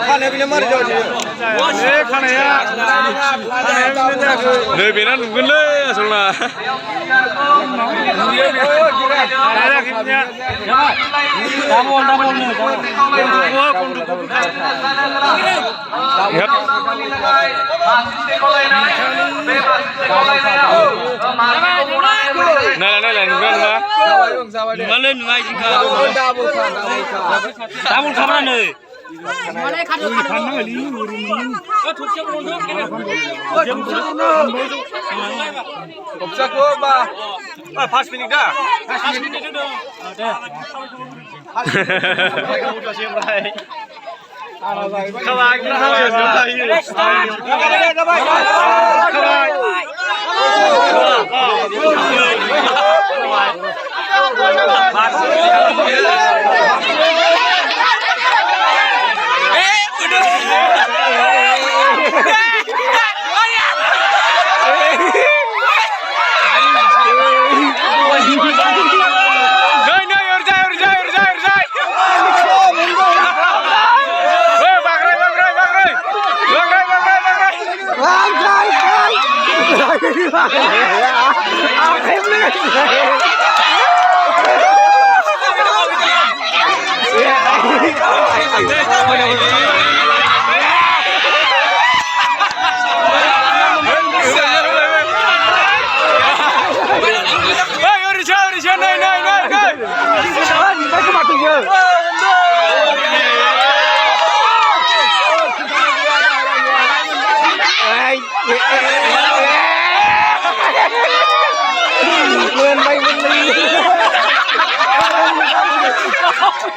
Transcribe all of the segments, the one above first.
खाने पीने मर जाओ खानाया नै बेना नुगोनलै आसलना नायलाय नुगोन ना नुगोनलै नुनाय जिंखा डाबल खाब्रानो माने खादो खाननांगोलै थोबसेयाव थोबसेखौ बा 5 मिनिट दा 5 मिनिट दे खाबाय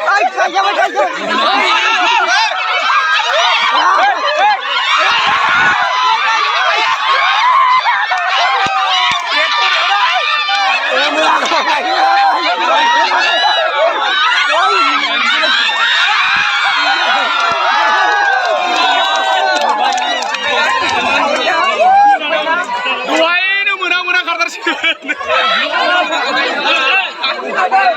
Ay,